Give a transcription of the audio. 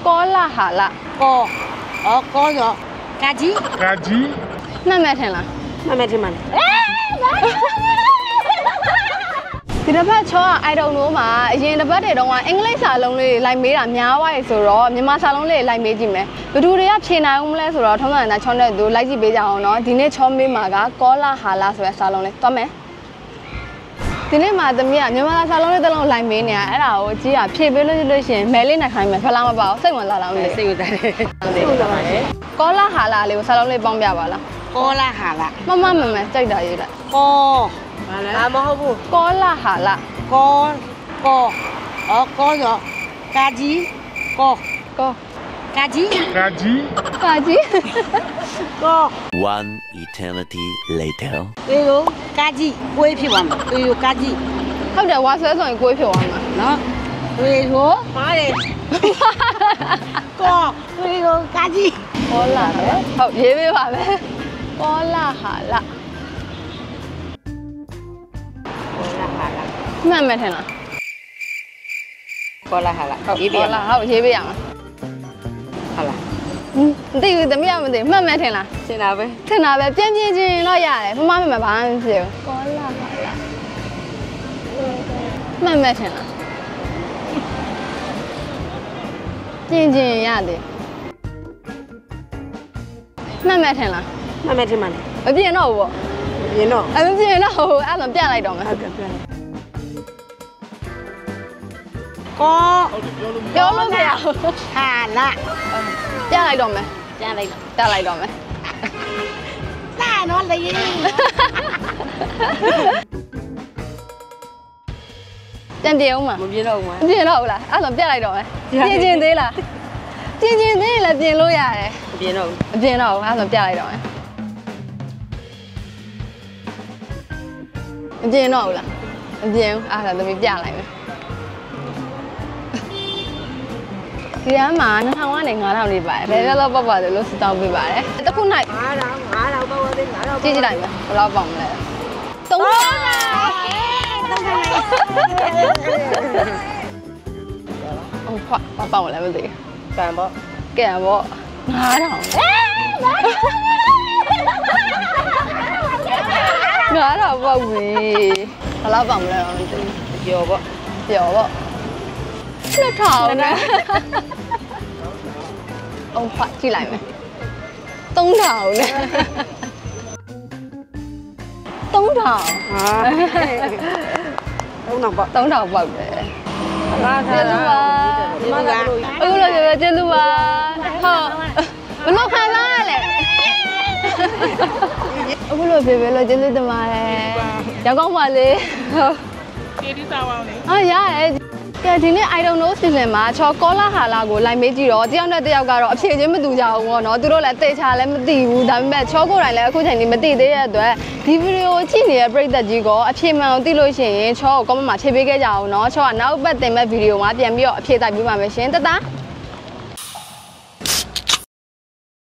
ကောလာဟာလာကောကောရောကာကြီးမှတ်ထင်လားမှတ်ထင်မှန်ဒီတစ်ပတ်ချောက I don't know မှာအရင်တစ်ပတ်တည်းတော့အင်္ဂလိပ်စာလုံးလေးလိုက်မေးတာများသွားပြီဆိုတော့မြန်မာစာလုံးလေးလိုက်မေးကြည့်မယ်ဘယ်သူတွေကဖြေနိုင်ဦးမလဲဆိုတော့ထုံးစံချောနဲ့သူလိုက်ကြည့်ပေးကြအောင်နော်ဒီနေ့ချောမေးမှာကကောလာဟာလာဆိုတဲ့စာလုံးလေးသွားမယ်ဒီနေ့မှာသမီးကမြန်မာစာလုံးလေးတစ်လုံးလိုက်မေးနေရအဲ့ဒါကိုကြီးကဖြေပေးလို့ရှိရင်မဲလေးနဲ့ခိုင်းမယ်ဖလားမပါဘူးစိတ်ဝင်စားလားမသိစိတ်ဝင်စားတယ်ကောလာဟာလာလေးကိုစာလုံးလေးပေါင်းပြပါလားကောလာဟာလာမကြိုက်တာရေးလိုက်ကောမဟုတ်ဘူးကောလာဟာလာကောရောကာကြီးကောကာကြီးကော One eternity later ဒီလိုကာကြီးကိုွေးဖြစ်သွားမှာဒီလိုကာကြီးဟုတ်တယ်ဝါဆွဲဆိုရင်ကိုွေးဖြစ်သွားမှာနော်ဒီလိုပါတယ်ကောဒီလိုကာကြီးကောလာဟုတ်ရေးပေးပါမယ်ကောလာဟာလာမှန်ထင်လားကောလာဟာလာရေးပေးရမှာဟုတ်ရေးပေးရမှာဟုတ်လားမသိဘူးသမီးကမသိမှန်ထင်လားရှင်းတာပဲပြန်တော့ရတယ်မမဘာမှမဖြစ်ဘူးကောလာဟာလာမှန်ထင်လားကျင်ရတယ်မှန်ထင်လားမှန်ထင်မှန်မပြင်တော့ဘူးပေါ့ပြင်တော့မပြင်တော့ဘူးအဲ့တော့ပြလိုက်တော့မယ်ဟုတ်ကဲ့ပြလိုက်ကောပြောလို့မရဘူးဟာလာပြလိုက်တော့မယ်ပြလိုက်တော့မယ်လာနော်လေပြန်ပြေအောင်မပြင်တော့ဘူးပြင်တော့ဘူးလားအဲ့တော့ပြလိုက်တော့မယ်ပြင်သေးလားပြင်သေးရင်လည်းပြင်လို့ရတယ်မပြင်တော့ဘူးအဲ့တော့ပြလိုက်တော့မယ်မပြင်တော့ဘူးလားမပြင်ဘူးအဲ့တော့သမီးပြလိုက်မယ်ဒီထဲမှာ2000ကနေ9000လေးပါတယ်ဘယ်လောက်ပေါ့တယ်လို့စတောင်းပေးပါတယ်တစ်ခုနိုင်9000ပေါ့တယ်9000ကြည့်လိုက်မယ်ဘယ်လောက်ပေါင်မလဲ3000ဟုတ်ပါပေါင်လည်းမသိဘူးကံပေါ့ကဲပေါ့9000ပေါက်ပြီဘယ်လောက်ပေါင်မလဲတော့မသိဘူးပျော်ပေါ့2000နဲ့အောင်ဖတ်ကြည့်လိုက်မယ်3000နဲ့3000ဟာ3000ပေါ့3000ပေါက်တယ်ကျေးဇူးပါအခုလိုကျေးဇူးပါဟုတ်ဘလို့ခံစားရလဲအခုလိုပြေလို့ကျေးဇူးတင်ပါတယ်ရောက်ကောင်းပါလေဟုတ်ကျေးဇူးစားပါဦးလေရတယ်ကဲဒီနေ့ I don't know စီစဉ်မှာချောကောလာဟာလာကိုလိုက်မေးကြည့်တော့တယောက်နဲ့တယောက်ကတော့အဖြေချင်းမတူကြဘူးပေါ့နော်သူတို့လည်းတေချာလည်းမသိဘူးဒါပေမဲ့ချောကိုယ်တိုင်လည်းအခုချိန်นี้မသိသေးတဲ့အတွက်ဒီဗီဒီယိုကြည့်နေတဲ့ပရိသတ်ကြီးကအဖြေမှန်ကိုသိလို့ရှိရင်ချောကို comment မှာဖြေပေးခဲ့ကြအောင်နော်ချောကနောက်ပတ်တင်မဲ့ဗီဒီယိုမှာပြန်ပြီးတော့အဖြေတိုက်ပေးပါမယ်ရှင်တတ